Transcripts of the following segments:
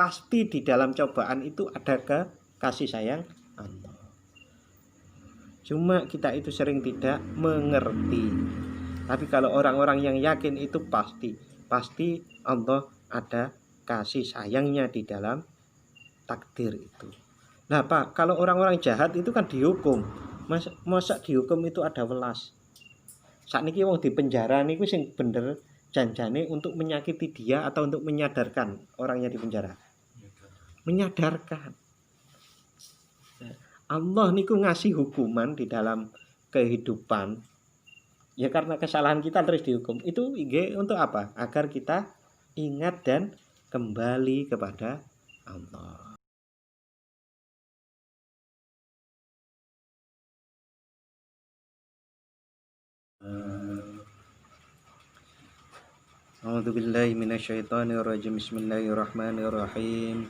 pasti di dalam cobaan itu ada kasih sayang Allah. Cuma kita itu sering tidak mengerti. Tapi kalau orang-orang yang yakin itu pasti Allah ada kasih sayangnya di dalam takdir itu. Nah Pak, kalau orang-orang jahat itu kan dihukum. Masa dihukum itu ada welas. Saat ini wong di penjara niku sing bener janjane untuk menyakiti dia atau untuk menyadarkan orangnya di penjara. Menyadarkan. Allah niku ngasih hukuman di dalam kehidupan. Ya karena kesalahan kita terus dihukum. Itu untuk apa? Agar kita ingat dan kembali kepada Allah. A'udzu billahi minasyaitonir rajim. Bismillahirrahmanirrahim.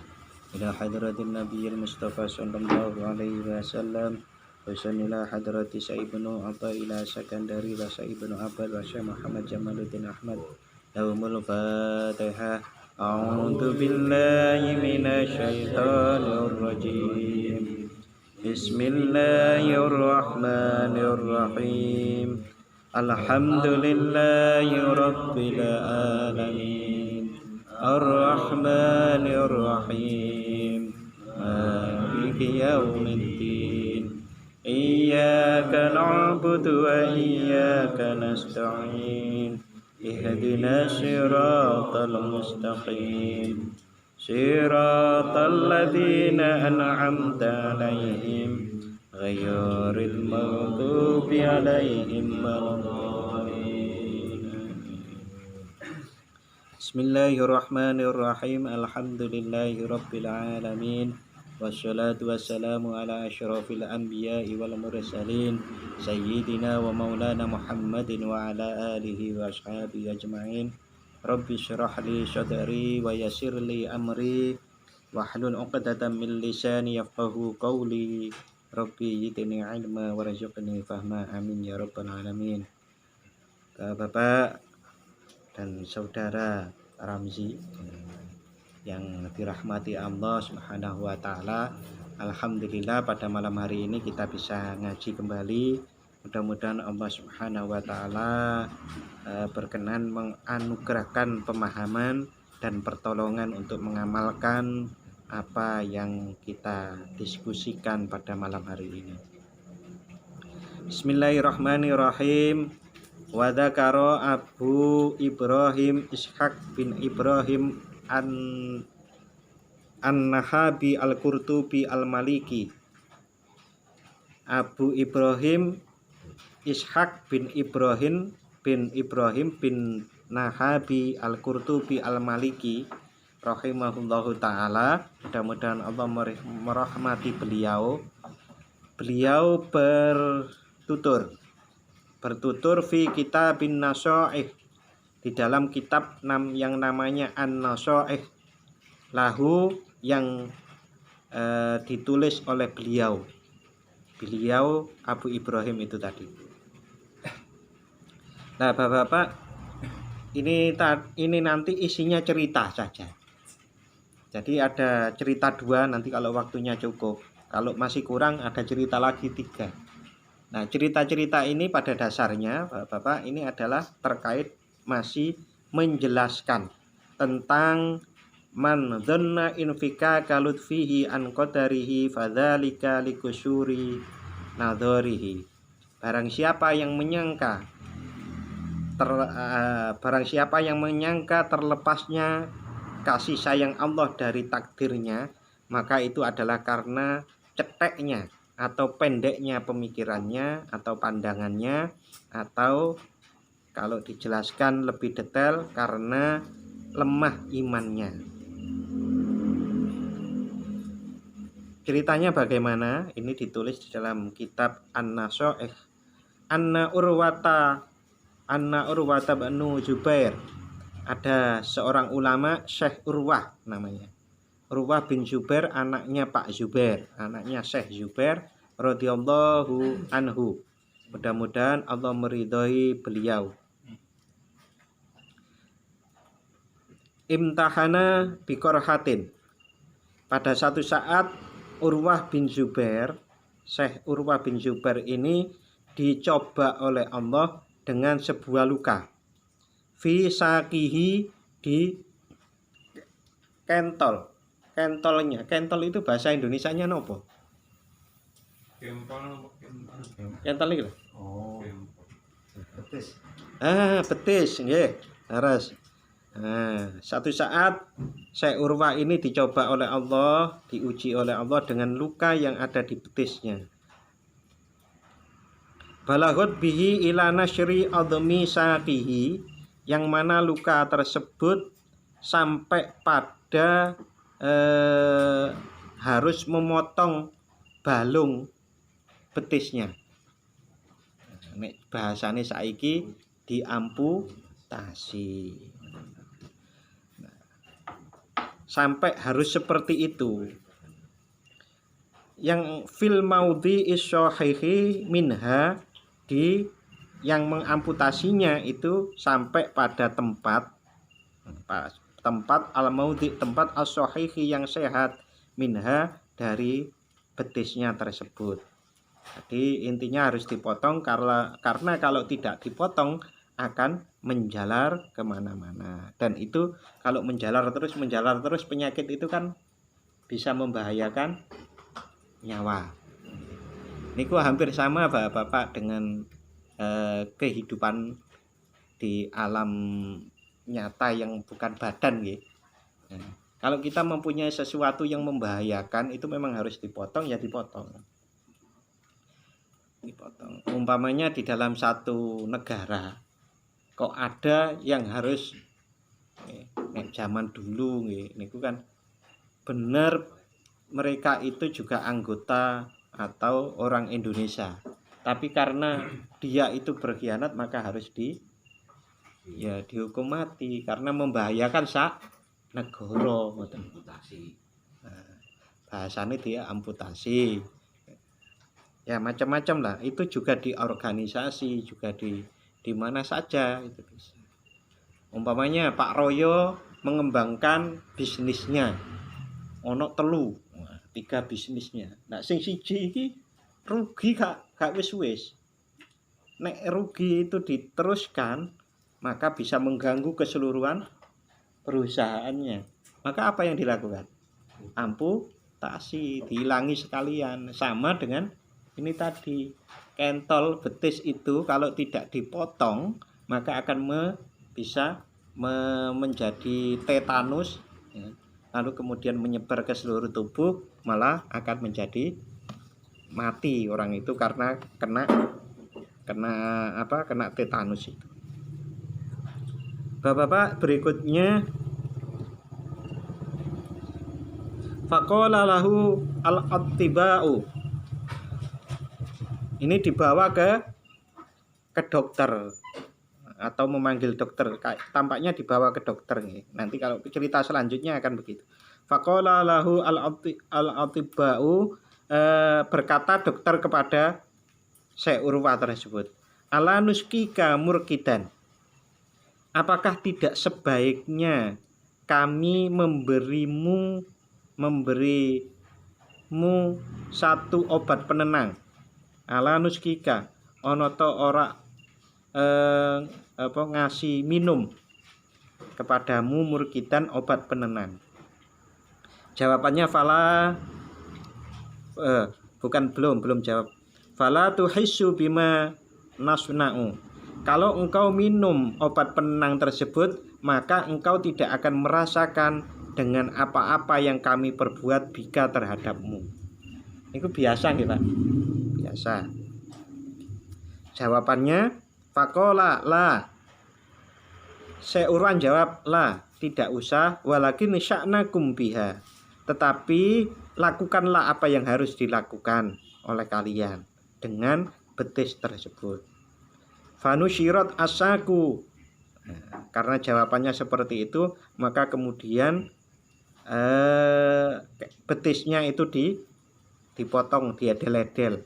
Ila hadratin nabiyil mustafa sallallahu alaihi wasallam. Wa ila hadrati sayyidina Atha ila Sakandari wa sayyidina Abad wa Syekh Muhammad Jamaluddin Ahmad. Lahumul Fatihah. A'udzu billahi minasyaitonir rajim. Bismillahirrahmanirrahim. Alhamdulillahi rabbil alamin. Ar-Rahmanir Rahim. Maliki yaumiddin. Iyyaka na'budu wa iyyaka nasta'in. Ihdinas siratal mustaqim. Siratal ladzina an'amta 'alaihim ghairil maghdubi 'alaihim waladdallin. Bismillahirrahmanirrahim. Alhamdulillahi rabbil alamin. Wassalatu wassalamu ala asyrafil anbiya'i wal mursalin sayyidina wa maulana Muhammadin wa ala alihi wa ashabihi ajma'in. Rabbi syrah li sadri wa yassir li amri wahlul 'uqdatam min lisani yafqahu qawli. Rabbi zidni ilma warzuqni fahma. Amin ya rabbal alamin. Bapak dan saudara Ramzi yang dirahmati Allah Subhanahu wa taala, alhamdulillah pada malam hari ini kita bisa ngaji kembali. Mudah-mudahan Allah Subhanahu wa taala berkenan menganugerahkan pemahaman dan pertolongan untuk mengamalkan apa yang kita diskusikan pada malam hari ini. Bismillahirrahmanirrahim. Wa dzakara Abu Ibrahim Ishaq bin Ibrahim An-Nahabi Al-Qurtubi Al-Maliki. Abu Ibrahim Ishaq bin Ibrahim bin Nahabi Al-Qurtubi Al-Maliki rahimahullahu ta'ala. Mudah-mudahan Allah merahmati beliau. Beliau bertutur fi kitabin naso'ih, di dalam kitab yang namanya An-Naso'ih lahu, yang ditulis oleh beliau Abu Ibrahim itu tadi. Nah bapak-bapak, ini nanti isinya cerita saja. Jadi ada cerita 2 nanti kalau waktunya cukup. Kalau masih kurang ada cerita lagi 3. Nah cerita-cerita ini pada dasarnya bapak-bapak ini adalah terkait masih menjelaskan tentang man dhanna infika kalutfihi an qadarihi fadzalika likusuri nadharihi. Barang siapa yang menyangka terlepasnya kasih sayang Allah dari takdirnya, maka itu adalah karena ceteknya atau pendeknya pemikirannya atau pandangannya, atau kalau dijelaskan lebih detail karena lemah imannya. Ceritanya bagaimana? Ini ditulis di dalam kitab An-Naso'ih. Anna Urwata banu Zubair. Ada seorang ulama, Syekh Urwah namanya. Urwah bin Zubair, anaknya Pak Zubair, anaknya Syekh Zubair radhiyallahu anhu. Mudah-mudahan Allah meridhai beliau. Imtahana biqorhatin. pada satu saat Urwah bin Zubair, Syekh Urwah bin Zubair ini dicoba oleh Allah dengan sebuah luka. Fi saqihi, di kentol. Kentolnya, kentol itu bahasa Indonesianya nopo? Kentol iki lho. Oh. Betis. Betis nggih. Leres. Satu saat Syekh Urwah ini dicoba oleh Allah, diuji oleh Allah dengan luka yang ada di betisnya. Balaghot bihi ila nasyri admi saqihi, yang mana luka tersebut sampai pada harus memotong balung betisnya. Nek bahasane saiki diamputasi. Sampai harus seperti itu. Yang fil maudhi isyahihi minha, di yang mengamputasinya itu sampai pada tempat al-maudhi, tempat as-sahihi yang sehat, minha, dari betisnya tersebut. Jadi intinya harus dipotong karena kalau tidak dipotong akan menjalar kemana-mana, dan itu kalau menjalar terus penyakit itu kan bisa membahayakan nyawa. Niku hampir sama Bapak dengan kehidupan di alam nyata yang bukan badan gitu. Kalau kita mempunyai sesuatu yang membahayakan itu memang harus dipotong, ya dipotong. Umpamanya di dalam satu negara kok ada yang harus zaman dulu niku kan benar mereka itu juga anggota atau orang Indonesia, tapi karena dia itu berkhianat maka harus dihukum mati karena membahayakan negara. Bahasanya dia amputasi. Ya macam-macam lah, itu juga di organisasi, juga di mana saja itu bisa. Umpamanya Pak Royo mengembangkan bisnisnya, ono 3 bisnisnya. Nah sing siji iki rugi gak wis. Nek rugi itu diteruskan maka bisa mengganggu keseluruhan perusahaannya. Maka apa yang dilakukan? Amputasi, dihilangi sekalian. Sama dengan ini tadi, kentol betis itu kalau tidak dipotong maka akan bisa menjadi tetanus, ya. Lalu kemudian menyebar ke seluruh tubuh, malah akan menjadi mati orang itu karena kena tetanus itu. Bapak-bapak, berikutnya faqala lahu al-attiba'u. Ini dibawa ke dokter atau memanggil dokter. Tampaknya dibawa ke dokter nih. Nanti kalau cerita selanjutnya akan begitu. Faqala lahu al-atiba'u, berkata dokter kepada Syekh Urwah tersebut, ala nuskika murkidan, apakah tidak sebaiknya kami memberimu satu obat penenang? Ala nuskika, ono to ora ngasih minum kepadamu murkidan, obat penenang. Jawabannya belum jawab. Fala tuhissu bima nasna'u. Kalau engkau minum obat penenang tersebut, maka engkau tidak akan merasakan dengan apa-apa yang kami perbuat bika terhadapmu. Itu biasa gitu, Pak. Biasa. Jawabannya faqala la. Syekh Urwah jawab, la, tidak usah, walakin sya'nakum biha. Tetapi lakukanlah apa yang harus dilakukan oleh kalian dengan betis tersebut. Fanusyirat asaku. Karena jawabannya seperti itu, maka kemudian betisnya itu dipotong, dia deledel.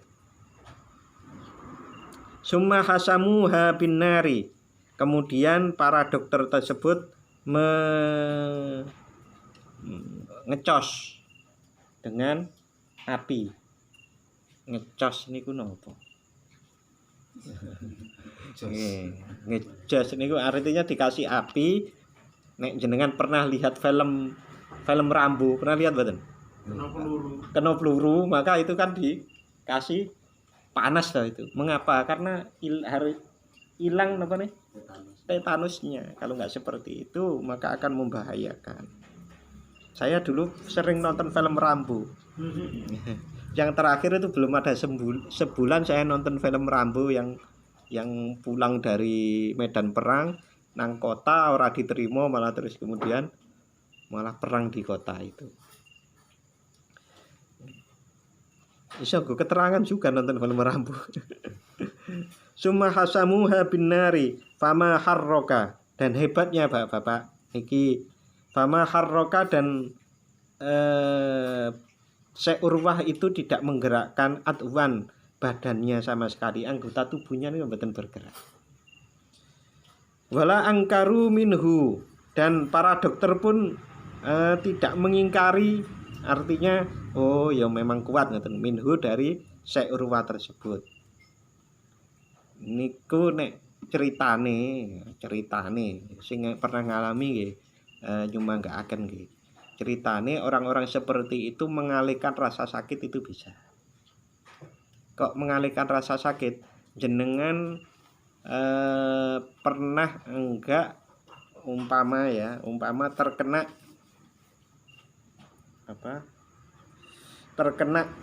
Summa hasamuha bin nari. Kemudian para dokter tersebut ngecos dengan api. Ngecas niku napa? Ngecas niku artinya dikasih api. Nek jenengan pernah lihat film Rambo, pernah lihat mboten? Kena peluru, maka itu kan dikasih panas lah itu. Mengapa? Karena harus hilang apa nih? Tetanusnya. Kalau nggak seperti itu maka akan membahayakan. Saya dulu sering nonton film Rambo. Yang terakhir itu belum ada sebulan saya nonton film Rambo yang pulang dari medan perang nang kota ora diterima malah terus kemudian malah perang di kota itu. Bisa gue keterangan juga nonton film Rambo. Summa hasamuha bin nari fama harroka, dan hebatnya Bapak iki fama harroka dan Syekh Urwah itu tidak menggerakkan adwan badannya sama sekali, anggota tubuhnya ini mboten bergerak. Wala angkaru minhu, dan para dokter pun tidak mengingkari, artinya oh ya memang kuat ngoten minhu dari Syekh Urwah tersebut. Niku nek ceritane sing pernah ngalami nggih cuma enggak akan nggih. Ceritane orang-orang seperti itu mengalihkan rasa sakit itu bisa. Kok mengalihkan rasa sakit? Jenengan pernah enggak umpama terkena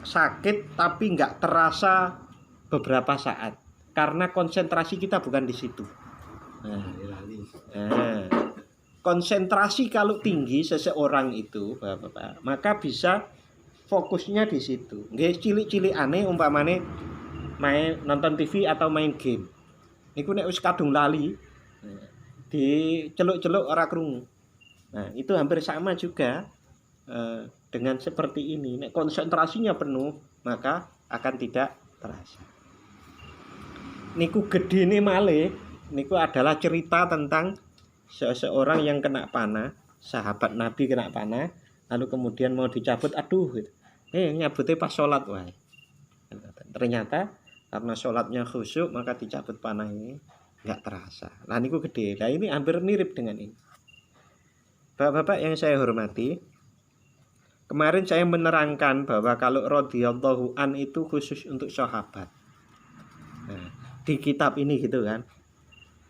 sakit tapi enggak terasa beberapa saat karena konsentrasi kita bukan di situ. Konsentrasi kalau tinggi seseorang itu Bapak, maka bisa fokusnya di situ. Nggih cilik-cilikane umpamane main nonton TV atau main game. Niku nek wis kadung lali diceluk-celuk ora krungu. Nah, itu hampir sama juga dengan seperti ini. Nek konsentrasinya penuh, maka akan tidak terasa. Niku gedene malih niku adalah cerita tentang seseorang yang kena panah, sahabat Nabi kena panah, lalu kemudian mau dicabut, aduh, nyabutnya pas sholat, wae. Ternyata karena sholatnya khusyuk maka dicabut panah ini nggak terasa. Lah niku gede. Nah ini hampir mirip dengan ini. Bapak-bapak yang saya hormati, kemarin saya menerangkan bahwa kalau radhiyallahu an itu khusus untuk sahabat. Nah, di kitab ini gitu kan.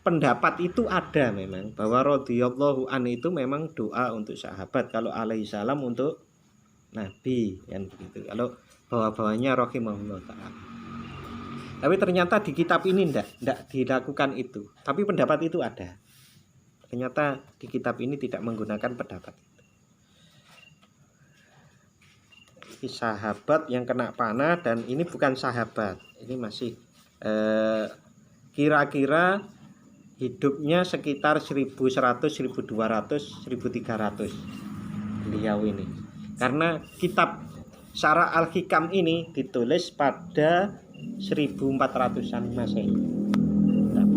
Pendapat itu ada memang bahwa radhiyallahu an itu memang doa untuk sahabat, kalau alaihi salam untuk nabi kan begitu. Kalau bawa-bawanya rahimahullah taala. Tapi ternyata di kitab ini enggak dilakukan itu. Tapi pendapat itu ada. Ternyata di kitab ini tidak menggunakan pendapat itu. Ini sahabat yang kena panah dan ini bukan sahabat. Ini masih kira-kira hidupnya sekitar 1100, 1200, 1300 beliau ini. Karena kitab Syarah Al-Hikam ini ditulis pada 1400-an Masehi.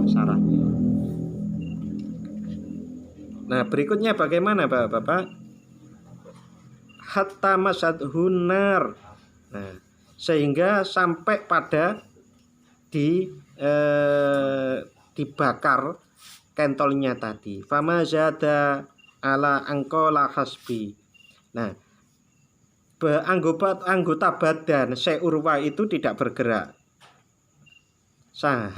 Syarahnya. Nah, berikutnya bagaimana Bapak? Hatta masadhun nar. Nah, sehingga sampai pada dibakar kentolnya tadi. Fama zada ala angkola hasbi. Nah, anggota badan Syekh Urwah itu tidak bergerak.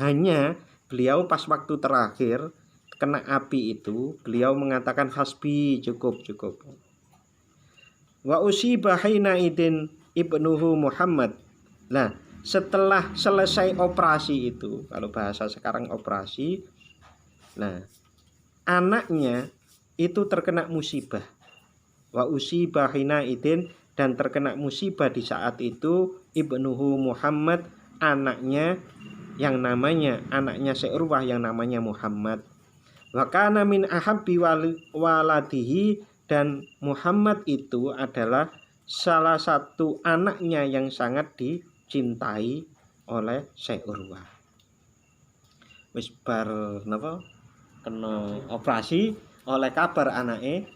Hanya beliau pas waktu terakhir kena api itu, beliau mengatakan hasbi, cukup. Wa usiba haina idin ibnuhu Muhammad. Nah, setelah selesai operasi itu, kalau bahasa sekarang operasi, nah anaknya itu terkena musibah. Wa usiba hina idin, dan terkena musibah di saat itu ibnuhu Muhammad, anaknya Syekh Urwah yang namanya Muhammad. Wa kana min ahabbi waladihi, dan Muhammad itu adalah salah satu anaknya yang sangat dicintai oleh Syekh Urwah. Wis bar napa kena operasi oleh kabar anake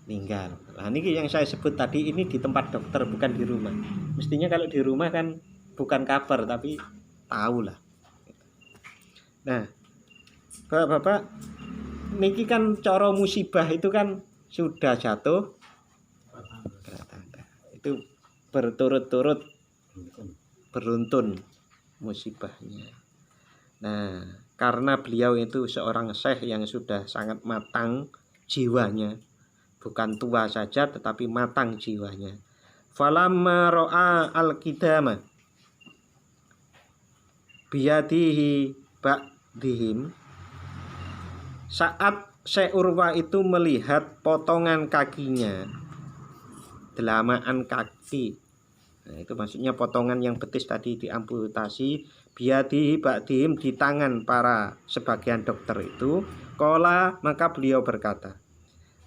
meninggal. Nah, ini yang saya sebut tadi ini di tempat dokter bukan di rumah. Mestinya kalau di rumah kan bukan kabar tapi tahu lah. Nah, Bapak-bapak, niki kan cara musibah itu kan sudah jatuh itu berturut-turut beruntun musibahnya. Nah, karena beliau itu seorang syekh yang sudah sangat matang jiwanya, bukan tua saja tetapi matang jiwanya. Falamma ra'a al-qidama biyadihi ba'dihim, saat Syekh Urwa itu melihat potongan kakinya, delamaan kaki, nah, itu maksudnya potongan yang betis tadi diamputasi, biyadihi ba'dihim, di tangan para sebagian dokter itu, qala, maka beliau berkata,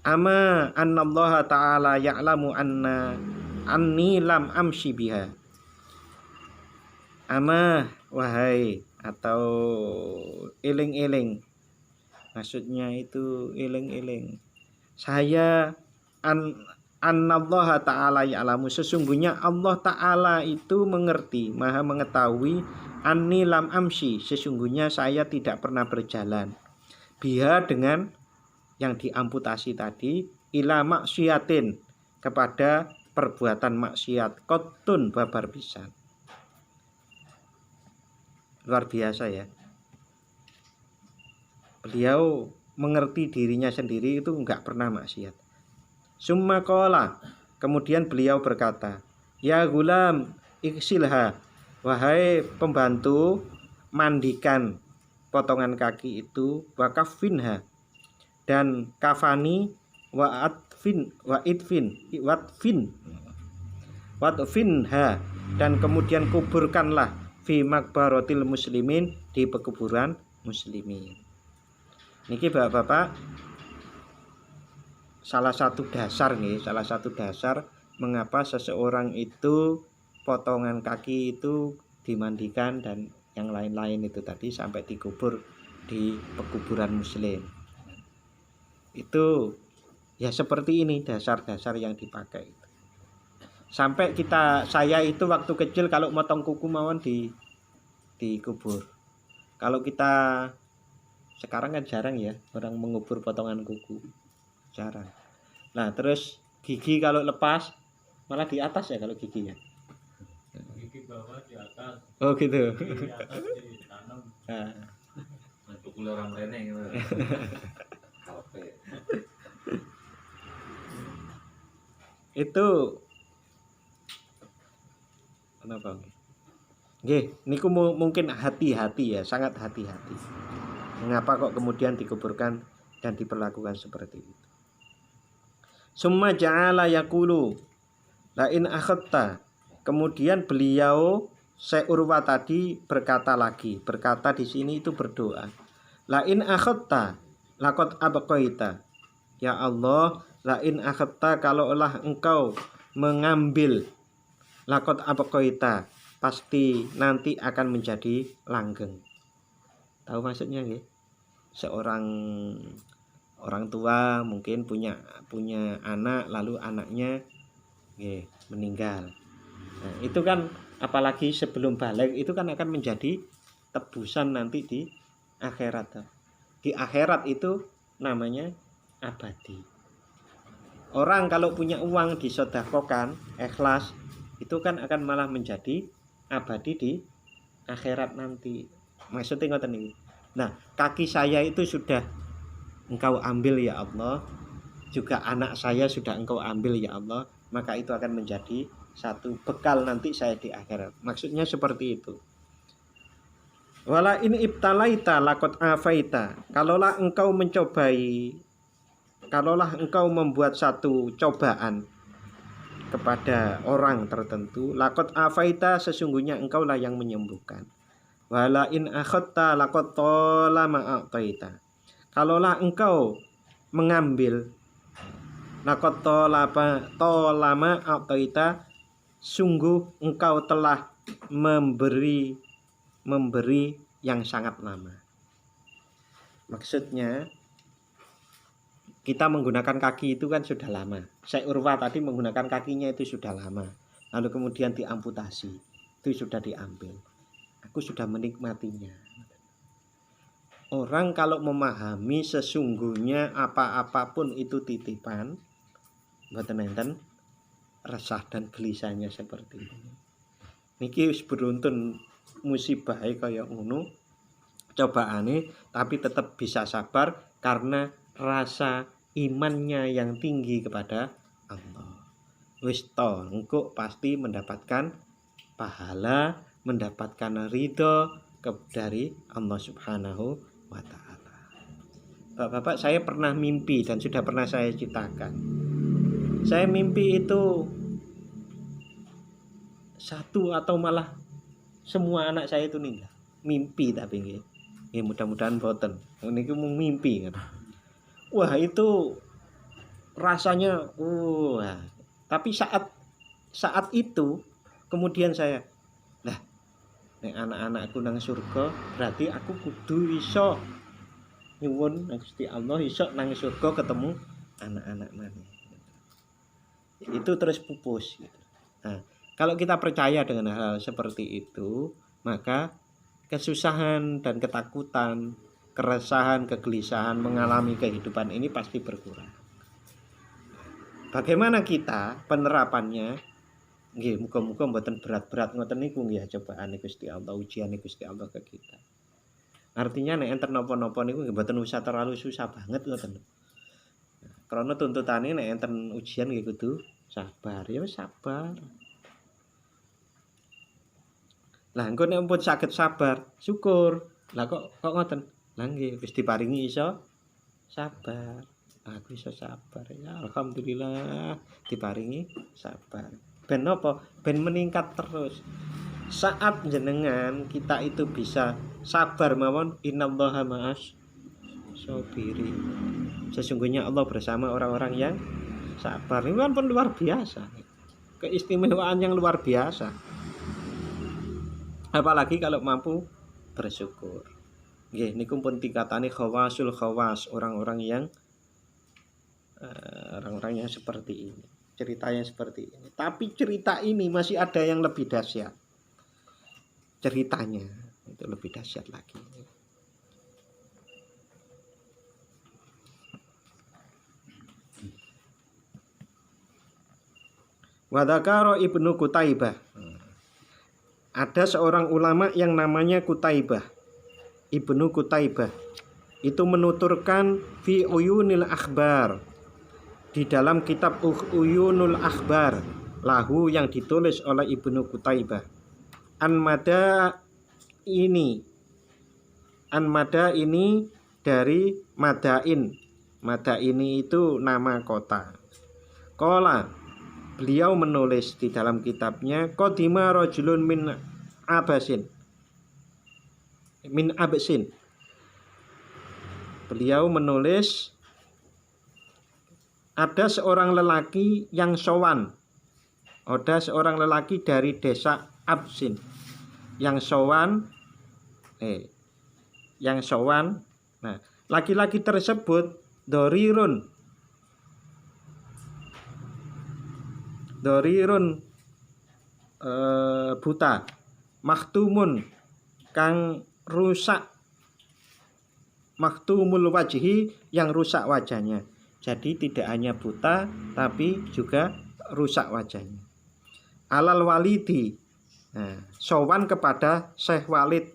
ama annallaha ta'ala ya'lamu anni lam amshi biha. Ama, wahai, atau eling-eling, maksudnya itu eling-eling, saya annallaha ta'ala ya'lamu, sesungguhnya Allah ta'ala itu mengerti, maha mengetahui, anni lam amshi, sesungguhnya saya tidak pernah berjalan, biha, dengan yang diamputasi tadi, ila maksiatin, kepada perbuatan maksiat, qotun, babar pisan. Luar biasa ya. Beliau mengerti dirinya sendiri itu enggak pernah maksiat. Summa qala, kemudian beliau berkata, ya gulam iksilha, wahai pembantu, mandikan potongan kaki itu, wa kafinha, dan kafani, wa watfinha, dan kemudian kuburkanlah fi makbaratil muslimin, di pekuburan muslimin. Niki bapak-bapak, salah satu dasar mengapa seseorang itu potongan kaki itu dimandikan dan yang lain-lain itu tadi sampai dikubur di pekuburan muslim. Itu ya seperti ini dasar-dasar yang dipakai. Sampai saya itu waktu kecil kalau motong kuku mawon dikubur. Kalau kita sekarang kan jarang ya orang mengubur potongan kuku, jarang. Nah terus gigi kalau lepas malah di atas ya, kalau gigi ya. Gigi bawah di atas. Oh gitu. Di atas ditanam. Nah. Cukup orang rene gitu. Itu kenapa? Nggih, niku mungkin hati-hati ya, sangat hati-hati. Mengapa kok kemudian dikuburkan dan diperlakukan seperti itu? Summa ja'ala yaqulu la in akhadta. Kemudian beliau Syekh Urwa tadi berkata di sini itu berdoa. La in akhadta laqad abqaita. Ya Allah, la in akhadta, kalaulah engkau mengambil, laqad abqaita, pasti nanti akan menjadi langgeng. Tahu maksudnya nggih? Seorang orang tua mungkin punya anak, lalu anaknya meninggal. Nah, itu kan apalagi sebelum balik itu kan akan menjadi tebusan nanti di akhirat. Di akhirat itu namanya abadi. Orang kalau punya uang disedekahkan ikhlas, itu kan akan malah menjadi abadi di akhirat nanti. Maksudnya ngoten niku. Nah, kaki saya itu sudah engkau ambil ya Allah, juga anak saya sudah engkau ambil ya Allah, maka itu akan menjadi satu bekal nanti saya di akhirat. Maksudnya seperti itu. Wala in ibtalaita laqad afaita. Kalaulah engkau membuat satu cobaan kepada orang tertentu, laqad afaita, sesungguhnya engkaulah yang menyembuhkan. Wala in akhadta laqad talama a'taita. Kalaulah engkau mengambil, laqad talama a'taita, sungguh engkau telah memberi yang sangat lama. Maksudnya kita menggunakan kaki itu kan sudah lama. Syekh Urwa tadi menggunakan kakinya itu sudah lama. Lalu kemudian diamputasi. Itu sudah diambil. Aku sudah menikmatinya. Orang kalau memahami sesungguhnya apa-apapun itu titipan, mboten enten resah dan gelisahnya seperti ini. Niki wis beruntun musibah kaya ngono. Cobaane tapi tetap bisa sabar karena rasa imannya yang tinggi kepada Allah. Wis to, engko pasti mendapatkan pahala, mendapatkan ridho dari Allah Subhanahu wa taala. Bapak-bapak, saya pernah mimpi dan sudah pernah saya ceritakan. Saya mimpi itu satu atau malah semua anak saya itu meninggal. Mimpi tapi nggih. Ya mudah-mudahan boten. Niku mung mimpi kan. Wah, itu rasanya wah. Tapi saat itu kemudian saya nek anak-anakku nang surga, berarti aku kudu iso nyuwun nang Gusti Allah iso nang surga ketemu anak-anak maneh. Itu terus pupus gitu. Nah, kalau kita percaya dengan hal seperti itu, maka kesusahan dan ketakutan, keresahan, kegelisahan mengalami kehidupan ini pasti berkurang. Bagaimana kita penerapannya? Nggih, muga-muga mboten berat-berat ngoten niku nggih cobaan Gusti Allah, ujian Gusti Allah ke kita. Artinya nek enten napa-napa niku nggih mboten usah terlalu susah banget ngoten. Karena tuntutane nek enten ujian nggih kudu sabar, ya sabar. Lah engko nek pun saged sabar, syukur. Lah kok ngoten? Lah nggih wis diparingi iso sabar. Aku iso sabar ya, alhamdulillah diparingi sabar. Ben apa? Ben meningkat terus. Saat jenengan kita itu bisa sabar mawon, innallaha ma'as sabiri. Sesungguhnya Allah bersama orang-orang yang sabar. Ini kan pun luar biasa. Keistimewaan yang luar biasa. Apalagi kalau mampu bersyukur. Nggih, niku pun tingkatane khawasul khawas, orang-orang yang seperti ini. Ceritanya seperti ini. Tapi cerita ini masih ada yang lebih dahsyat. Ceritanya itu lebih dahsyat lagi. Wa dzakara Ibnu Qutaibah. Ada seorang ulama yang namanya Qutaibah. Ibnu Qutaibah itu menuturkan fi uyunil akhbar, di dalam kitab Uyunul Akhbar lahu yang ditulis oleh Ibnu Qutaibah. An mada ini dari Madain. Madaini itu nama kota. Qala, beliau menulis di dalam kitabnya, qadima rajulun min Absin. Beliau menulis ada seorang lelaki yang sowan. Ada seorang lelaki dari desa Absin yang sowan. Nah, laki-laki tersebut dorirun buta, maktumun kang rusak, maktumul wajhi yang rusak wajahnya. Jadi tidak hanya buta tapi juga rusak wajahnya. Alal walidi, sowan kepada Syekh Walid.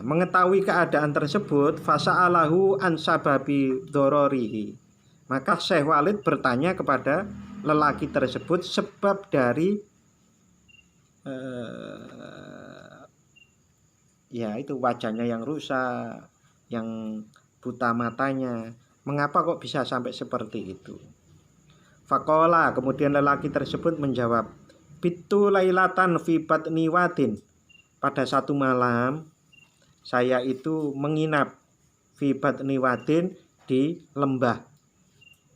Mengetahui keadaan tersebut, fasa'alahu an sababi dororihi. Maka Syekh Walid bertanya kepada lelaki tersebut sebab dari ya itu wajahnya yang rusak, yang buta matanya. Mengapa kok bisa sampai seperti itu? Faqala, kemudian lelaki tersebut menjawab, bitu lailatan fi batni wadin. Pada satu malam saya itu menginap fi batni wadin, di lembah.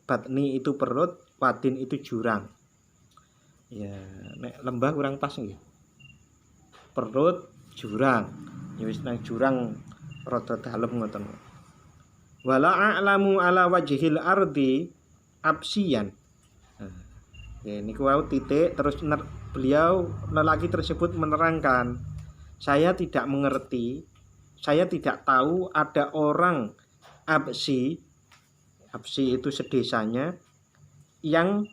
Batni itu perut, wadin itu jurang. Ya, nek lembah kurang pas nggih. Perut jurang. Ya wis nang jurang rada dalem ngoten. wala a'lamu ala wajhil ardi absiyan. Nah, ya, ini wau titik terus beliau lelaki tersebut menerangkan, saya tidak mengerti, saya tidak tahu ada orang absi itu sedesanya yang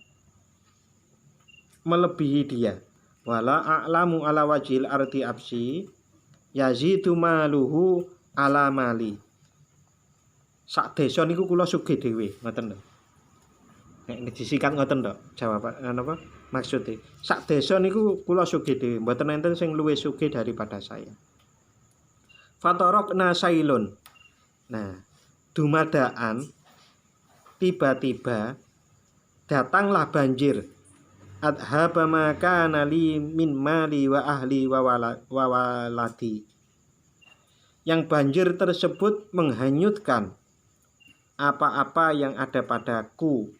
melebihi dia. Wala a'lamu ala wajhil ardi absi yazidu maluhu ala mali. Sak desa niku kula sugih dhewe, ngoten lho. Nek disingkat ngoten tok jawaban napa maksude. Sak desa niku kula sugih dhewe, mboten enten sing luwih sugih daripada saya. Fatarokna sailun. Nah, dumadaan tiba-tiba datanglah banjir. Adhaba ma kana li min mali wa ahli wa waladi. Yang banjir tersebut menghanyutkan apa-apa yang ada padaku,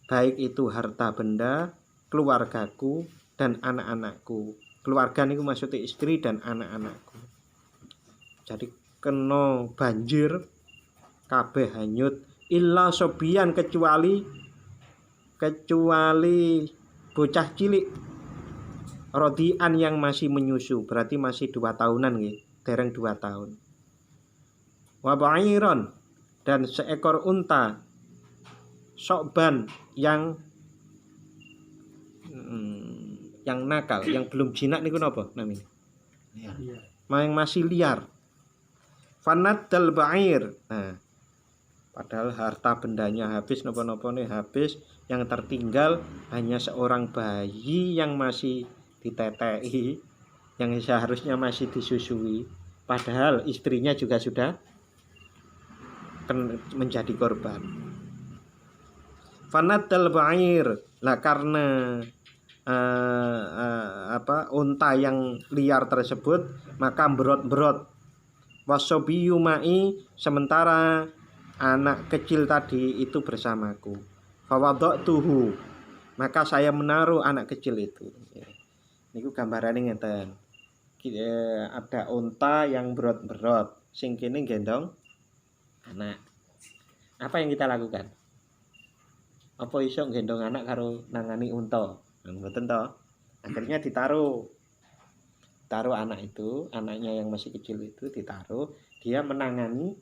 baik itu harta benda, keluargaku, dan anak-anakku. Keluarga niku maksudnya istri dan anak-anakku. Jadi kena banjir kabeh hanyut, illa sobian kecuali bocah cilik rodian yang masih menyusu, berarti masih 2 tahunan nggih, dereng 2 tahun. Wa ba'iron, dan seekor unta sokban yang nakal, yang belum jinak niku napa namanya? Yang masih liar. Fanat dal ba'ir. Nah, padahal harta bendanya habis, napa-napa nih habis, yang tertinggal hanya seorang bayi yang masih ditetei, yang seharusnya masih disusui, padahal istrinya juga sudah menjadi korban. Fanat dal ba'ir. Lah karena unta yang liar tersebut, maka berot-berot. Wasobiyu ma'i, sementara anak kecil tadi itu bersamaku. Fawadatuhu, maka saya menaruh anak kecil itu. Niku gambarannya ngeten. Ada unta yang berot-berot, sing kene gendong anak. Apa yang kita lakukan? Apa iso gendong anak karo nangani unta? Mboten to. Akhirnya ditaruh anak itu, anaknya yang masih kecil itu ditaruh, dia menangani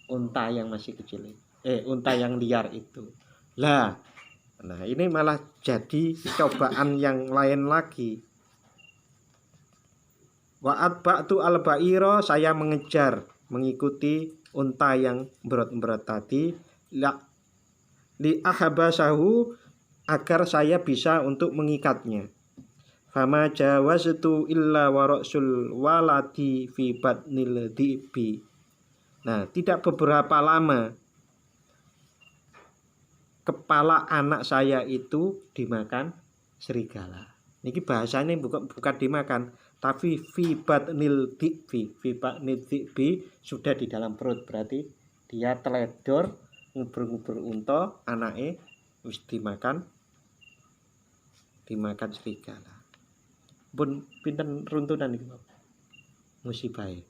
unta yang masih kecil itu. Unta yang liar itu. Nah ini malah jadi cobaan yang lain lagi. Wa'at ba'tu al-ba'iro, saya mengejar, mengikuti unta yang berat-berat tadi, li ahbasahu, agar saya bisa untuk mengikatnya. Fama jawaztu illa wa ra'sul waladi fi batnil dhibi. Nah, tidak beberapa lama kepala anak saya itu dimakan serigala. Niki bahasanya bukan dimakan, tapi fi batnil dhibi sudah di dalam perut, berarti dia teledor ngubur-ngubur unta, anake wis dimakan serigala. Pun pinten runtunan iki musibahe.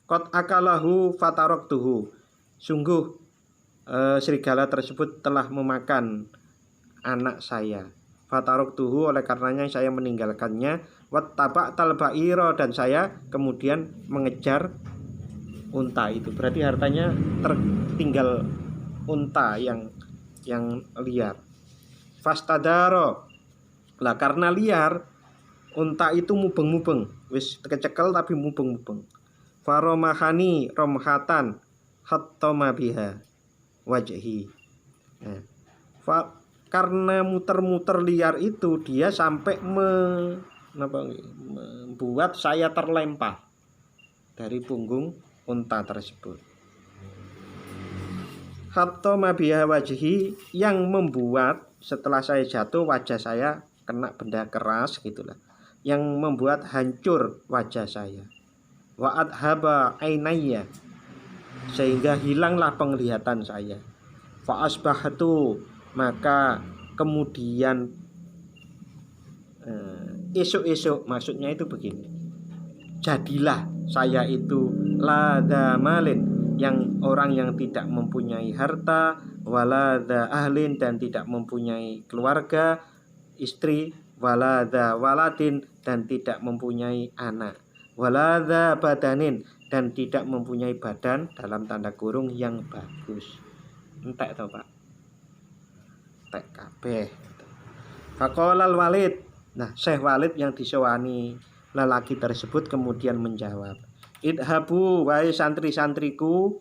Qad akalahu fataroktuhu. Sungguh serigala tersebut telah memakan anak saya. Fataroktuhu, oleh karenanya saya meninggalkannya. Wattaba'tal ba'ira, dan saya kemudian mengejar unta itu. Berarti hartanya tertinggal unta yang liar. Fastadaro, lah karena liar unta itu mubeng-mubeng, wis kecekel tapi mubeng-mubeng. Faromahani romhatan hattama biha wajhi. Nah, karena muter-muter liar itu, dia sampai membuat saya terlempar dari punggung unta tersebut. Hattama biha wajhi, yang membuat setelah saya jatuh wajah saya kena benda keras gitulah, yang membuat hancur wajah saya. Wa adhaba ainayya, sehingga hilanglah penglihatan saya. Fa asbahtu, maka kemudian esok-esok, maksudnya itu begini, jadilah saya itu la dza malin, yang orang yang tidak mempunyai harta, wala dza ahlin, dan tidak mempunyai keluarga, istri, wala dza waladin, dan tidak mempunyai anak, wala dza badanin, dan tidak mempunyai badan dalam tanda kurung yang bagus. Entek to, Pak? Entek kabeh. Faqolal Walid. Nah, Syekh Walid yang disewani lelaki tersebut kemudian menjawab, idhabu wahai santri-santriku,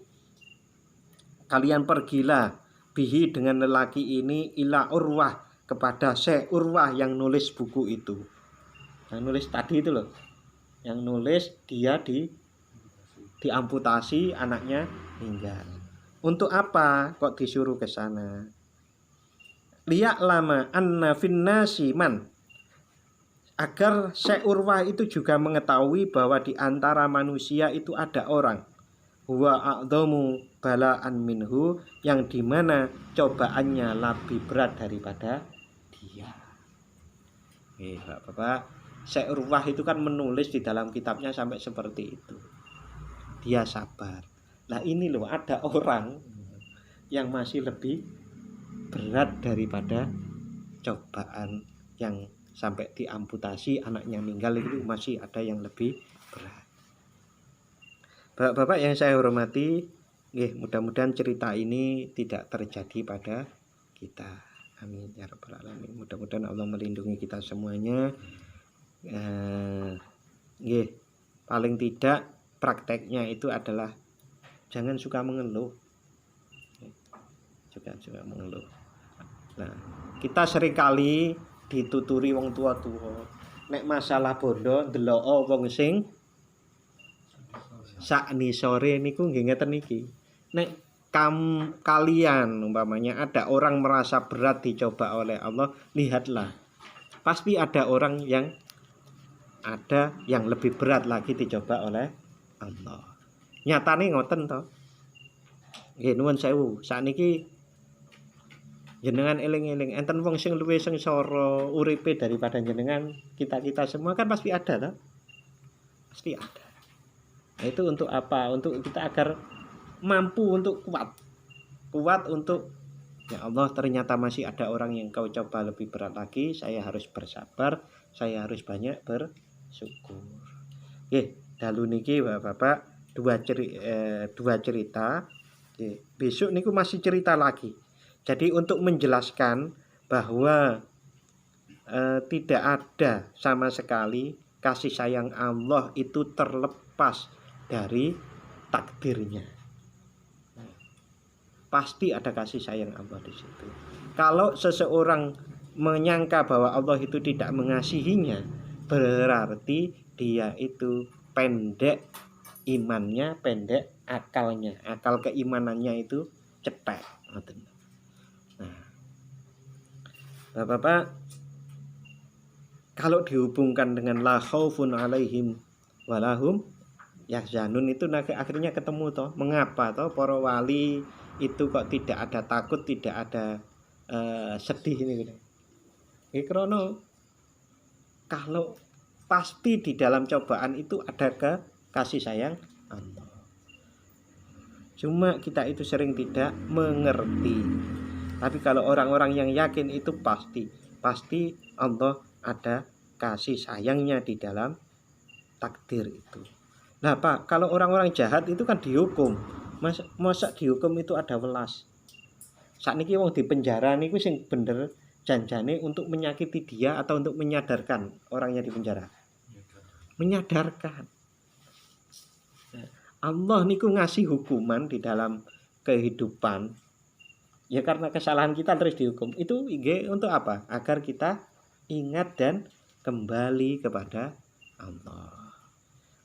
kalian pergilah bihi dengan lelaki ini ila Urwah, kepada Syekh Urwah yang nulis buku itu. Yang nulis tadi itu loh. Yang nulis dia diamputasi, anaknya meninggal. Untuk apa kok disuruh ke sana? Liya'lama anna finnasi man, agar Syekh Urwah itu juga mengetahui bahwa di antara manusia itu ada orang huwa a'dhamu bala'an minhu, yang dimana cobaannya lebih berat daripada dia. Bapak, Syekh Urwah itu kan menulis di dalam kitabnya sampai seperti itu. Dia sabar. Nah ini loh, ada orang yang masih lebih berat daripada cobaan yang sampai diamputasi, anaknya meninggal, itu masih ada yang lebih berat. Bapak-bapak yang saya hormati, mudah-mudahan cerita ini tidak terjadi pada kita. Amin ya rabbal alamin. Mudah-mudahan Allah melindungi kita semuanya. Paling tidak prakteknya itu adalah jangan suka mengeluh. Jangan suka mengeluh. Nah, kita seringkali dituturi wong tua-tua. Nek masalah bondo ndelok wong sing sakni sore niku nggih ngeten iki. Nek kalian umpamanya ada orang merasa berat dicoba oleh Allah, lihatlah. Pasti ada orang yang lebih berat lagi dicoba oleh Allah. Nyatane ngoten to. Nggih nuwun sewu. Sakniki jenengan eling-eling enten wong sing luwih sengsara uripe daripada jenengan, kita semua kan pasti ada toh? Pasti ada. Nah, itu untuk apa? Untuk kita agar mampu untuk kuat untuk ya Allah, ternyata masih ada orang yang kau coba lebih berat lagi, saya harus bersabar, saya harus banyak bersyukur. Dalu niki Bapak dua cerita. Besok niku masih cerita lagi. Jadi untuk menjelaskan bahwa tidak ada sama sekali kasih sayang Allah itu terlepas dari takdirnya. Pasti ada kasih sayang Allah di situ. Kalau seseorang menyangka bahwa Allah itu tidak mengasihinya, berarti dia itu pendek imannya, pendek akalnya, akal keimanannya itu cetek. Nah, Bapak, kalau dihubungkan dengan la khaufun alaihim walahum yahzanun, itu akhirnya ketemu toh. Mengapa toh para wali itu kok tidak ada takut, tidak ada sedih ini? Karena kalau pasti di dalam cobaan itu ada kasih sayang Allah. Cuma kita itu sering tidak mengerti. Tapi kalau orang-orang yang yakin itu pasti Allah ada kasih sayangnya di dalam takdir itu. Nah Pak, kalau orang-orang jahat itu kan dihukum. Masa dihukum itu ada welas. Sakniki wong di penjara niku sing bener janjane untuk menyakiti dia atau untuk menyadarkan orangnya di penjara? Menyadarkan. Allah niku ngasih hukuman di dalam kehidupan. Ya karena kesalahan kita terus dihukum. Itu untuk apa? Agar kita ingat dan kembali kepada Allah.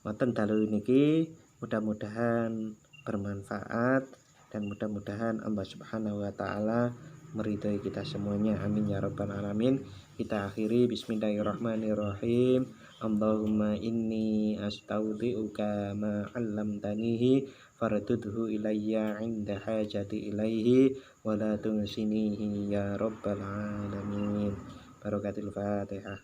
Wonten dalu niki mudah-mudahan bermanfaat dan mudah-mudahan Allah Subhanahu wa taala meridhai kita semuanya. Amin ya rabbal alamin. Kita akhiri bismillahirrahmanirrahim. Allahumma inni astaudi'uka ma 'allamtanihi fardudhu ilayya 'inda hajati ilaihi wa la tunsinihi ya rabbal alamin. Barakatul Fatihah.